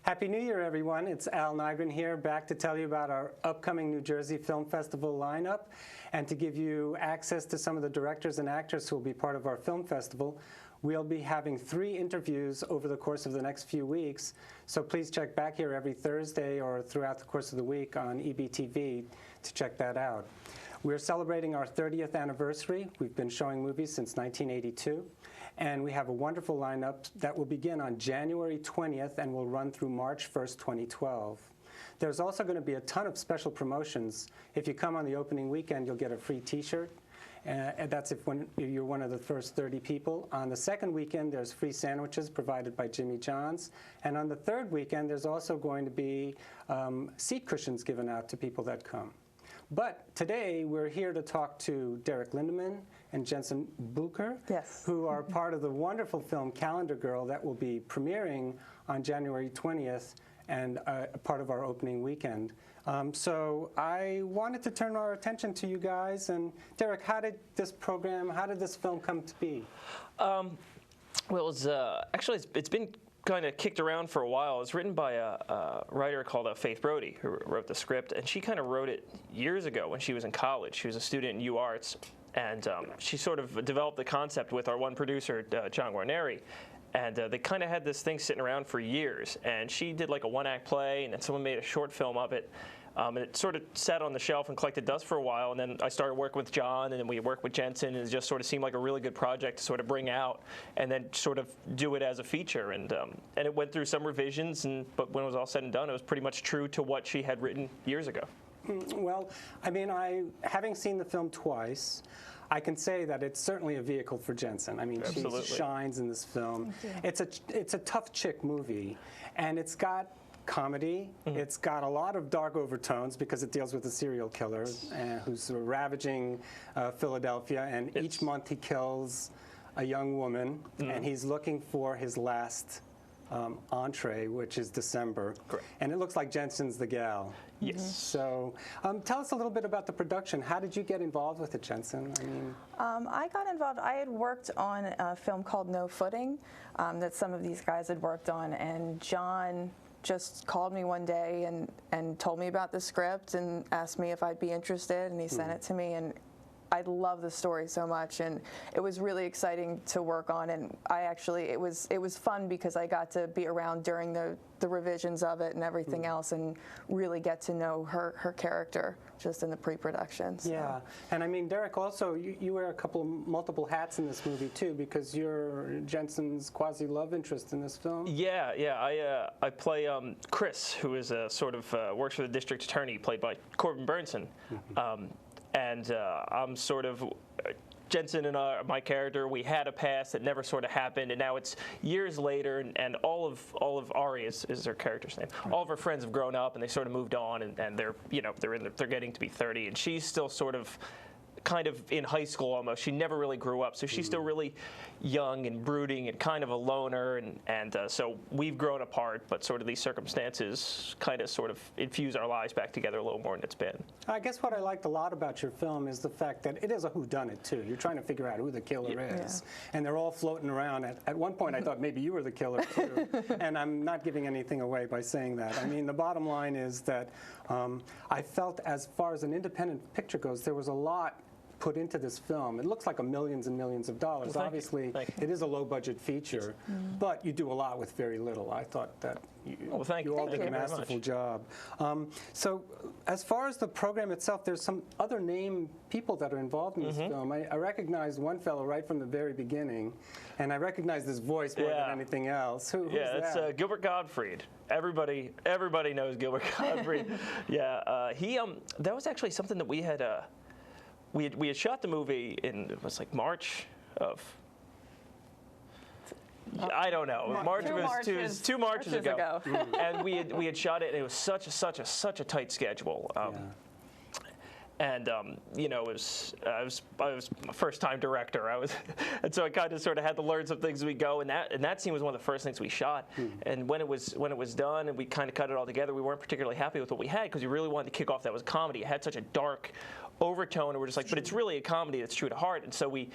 Happy New Year, everyone. It's Al Nigrin here, back to tell you about our upcoming New Jersey Film Festival lineup and to give you access to some of the directors and actors who will be part of our film festival. We'll be having 3 interviews over the course of the next few weeks, so please check back here every Thursday or throughout the course of the week on EBTV to check that out. We're celebrating our 30th anniversary. We've been showing movies since 1982. And we have a wonderful lineup that will begin on January 20th and will run through March 1st, 2012. There's also going to be a ton of special promotions. If you come on the opening weekend, you'll get a free T-shirt. And that's if you're one of the first 30 people. On the second weekend, there's free sandwiches provided by Jimmy John's. And on the third weekend, there's also going to be seat cushions given out to people that come. But today, we're here to talk to Derek Lindeman and Jensen Bucher, yes, who are part of the wonderful film Calendar Girl that will be premiering on January 20th and part of our opening weekend. So I wanted to turn our attention to you guys. And Derek, how did this film come to be? Well, actually, it's been kind of kicked around for a while. It was written by a writer called Faith Brody, who wrote the script, and she kind of wrote it years ago when she was in college. She was a student in UArts, and she sort of developed the concept with our one producer, John Guarneri, and they kind of had this thing sitting around for years, and she did like a one-act play, and then someone made a short film of it. And it sort of sat on the shelf and collected dust for a while, and then I started working with John, and then we worked with Jensen, and it just sort of seemed like a really good project to sort of bring out and then sort of do it as a feature. And it went through some revisions, but when it was all said and done, it was pretty much true to what she had written years ago. Well, I mean, having seen the film twice, I can say that it's certainly a vehicle for Jensen. I mean, Absolutely. She shines in this film. It's a tough chick movie, and it's got comedy. Mm-hmm. It's got a lot of dark overtones because it deals with a serial killer who's ravaging Philadelphia, and each month he kills a young woman, and he's looking for his last entree, which is December. Correct. And it looks like Jensen's the gal. Yes. So tell us a little bit about the production. How did you get involved with it, Jensen? I mean, I got involved. I had worked on a film called No Footing that some of these guys had worked on, and John just called me one day and told me about the script and asked me if I'd be interested, and he sent it to me, and I love the story so much, and it was really exciting to work on, and it was fun because I got to be around during the revisions of it and everything else, and really get to know her character just in the pre-production. So. Yeah, and I mean, Derek, also you wear multiple hats in this movie too, because you're Jensen's quasi-love interest in this film. Yeah. I play Chris, who is sort of works for the district attorney, played by Corbin Burnson. And I'm sort of, Jensen and my character, we had a past that never sort of happened, and now it's years later, and all of Ari is their character's name. All of her friends have grown up, and they sort of moved on, and they're they're getting to be 30, and she's still sort of kind of in high school almost. She never really grew up, so she's still really young and brooding and kind of a loner, and so we've grown apart, but sort of these circumstances kind of sort of infuse our lives back together a little more than it's been. I guess what I liked a lot about your film is the fact that it is a whodunit too. You're trying to figure out who the killer is, and they're all floating around. At one point I thought maybe you were the killer too, and I'm not giving anything away by saying that. I mean, the bottom line is that I felt, as far as an independent picture goes, there was a lot put into this film. It looks like millions and millions of dollars. Well, obviously, it is a low-budget feature, but you do a lot with very little. I thought that you all did a masterful job. So as far as the program itself, there's some other name people that are involved in this film. I recognized one fellow right from the very beginning, and I recognized his voice more than anything else. Who's that? It's Gilbert Gottfried. Everybody knows Gilbert Gottfried. That was actually something that we had. We had shot the movie in, it was like March of, I don't know. Two Marches ago. And we had shot it, and it was such a tight schedule. And you know, I was my first-time director. And so I kind of sort of had to learn some things as we go. And that scene was one of the first things we shot. And when it was done, and we kind of cut it all together, we weren't particularly happy with what we had, because we really wanted to kick off that was comedy. It had such a dark overtone, and we're just like, but it's really a comedy that's true to heart. And so we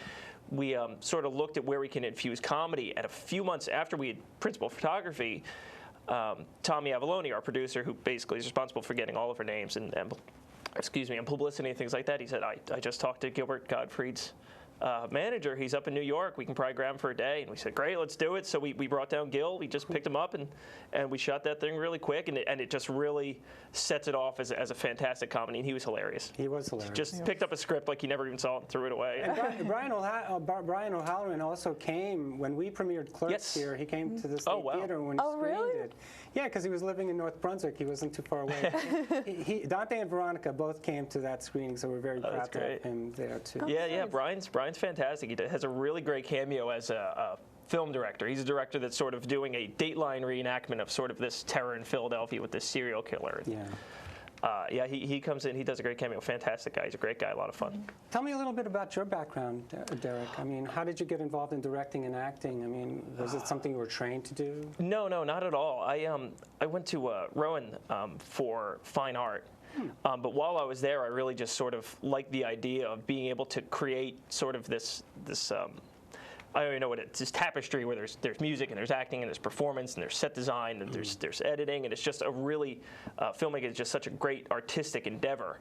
sort of looked at where we can infuse comedy. And a few months after we had principal photography, Tommy Avalone, our producer, who basically is responsible for getting all of her names and publicity and things like that, he said, I just talked to Gilbert Gottfried's manager. He's up in New York. We can probably grab him for a day. And we said, great, let's do it. So we brought down Gil. We just picked him up, and we shot that thing really quick. And it just really sets it off as a fantastic comedy. And he was hilarious. He was hilarious. Just picked up a script like he never even saw it and threw it away. And Brian O'Halloran also came when we premiered Clerks here. He came to the State Theater when we screened it. Yeah, because he was living in North Brunswick. He wasn't too far away. Dante and Veronica both came to that screening, so we're very proud to have him there too. Yeah, Brian's fantastic. He has a really great cameo as a film director. He's a director that's sort of doing a Dateline reenactment of sort of this terror in Philadelphia with this serial killer. Yeah. He comes in. He does a great cameo. Fantastic guy. He's a great guy. A lot of fun. Tell me a little bit about your background, Derek. I mean, how did you get involved in directing and acting? I mean, was it something you were trained to do? No, not at all. I went to Rowan for fine art. But while I was there, I really just sort of liked the idea of being able to create sort of this I don't even know what it's this tapestry where there's music and there's acting and there's performance and there's set design and there's editing, and it's just a really filmmaking is just such a great artistic endeavor.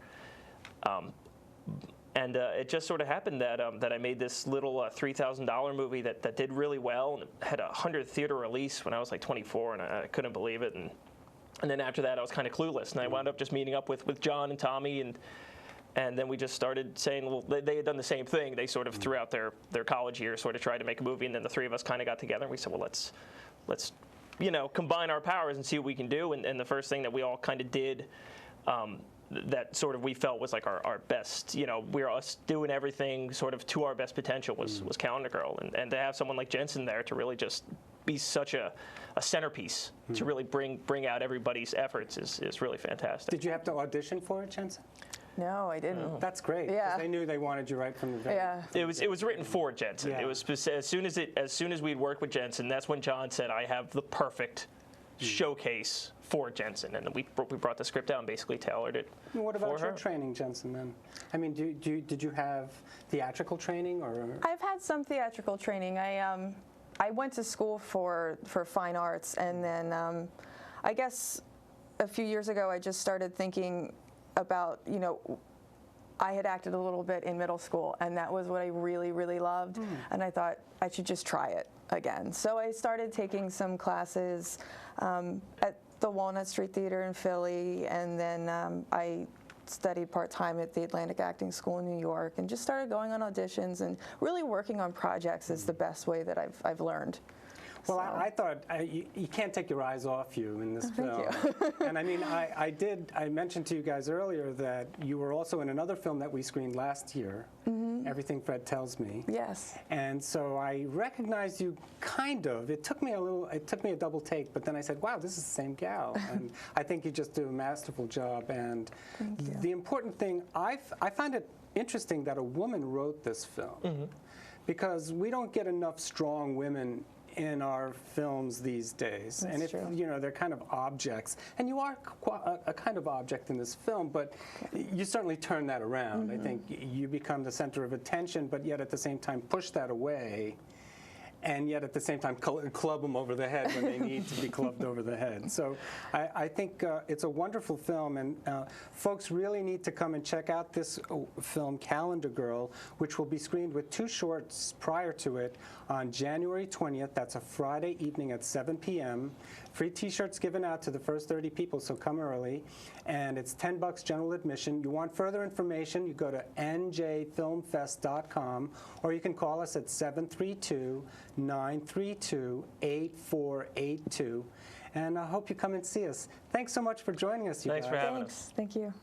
And it just sort of happened that I made this little $3,000 movie that did really well, and it had a 100th theater release when I was like 24, and I couldn't believe it. And then after that, I was kind of clueless, and I wound up just meeting up with John and Tommy, and then we just started saying, well, they had done the same thing. They sort of throughout their college years sort of tried to make a movie, and then the three of us kind of got together, and we said, well, let's combine our powers and see what we can do. And the first thing that we all kind of did that sort of we felt was like our best, we were us doing everything sort of to our best potential was Calendar Girl. And to have someone like Jensen there to really just be such a centerpiece to really bring out everybody's efforts is really fantastic. Did you have to audition for it, Jensen? No, I didn't. Oh. That's great. Yeah. They knew they wanted you right from the very beginning. It was written for Jensen. Yeah. It was as soon as we'd worked with Jensen, that's when John said, I have the perfect showcase for Jensen, and then we brought the script out and basically tailored it. And what about for your her. training, Jensen? Then, I mean, did you have theatrical training or? I've had some theatrical training. I went to school for fine arts, and then I guess a few years ago I just started thinking about, I had acted a little bit in middle school, and that was what I really, really loved, and I thought I should just try it again. So I started taking some classes at the Walnut Street Theater in Philly, and then I studied part-time at the Atlantic Acting School in New York, and just started going on auditions, and really working on projects is the best way that I've learned. Well, I thought you can't take your eyes off you in this film. Thank you. And I mean, I mentioned to you guys earlier that you were also in another film that we screened last year, Everything Fred Tells Me. Yes. And so I recognized you kind of. It took me a double take, but then I said, wow, this is the same gal. And I think you just do a masterful job. And the important thing, I find it interesting that a woman wrote this film, because we don't get enough strong women in our films these days. That's and if true. they're kind of objects, and you are a kind of object in this film, but you certainly turn that around. I think you become the center of attention, but yet at the same time push that away, and yet at the same time club them over the head when they need to be clubbed over the head. So I think it's a wonderful film, and folks really need to come and check out this film, Calendar Girl, which will be screened with 2 shorts prior to it on January 20th. That's a Friday evening at 7 p.m. Free T-shirts given out to the first 30 people, so come early. And it's $10 general admission. You want further information, you go to njfilmfest.com, or you can call us at 732-932-8482. And I hope you come and see us. Thanks so much for joining us, you guys. Thanks for having us. Thanks. Thank you.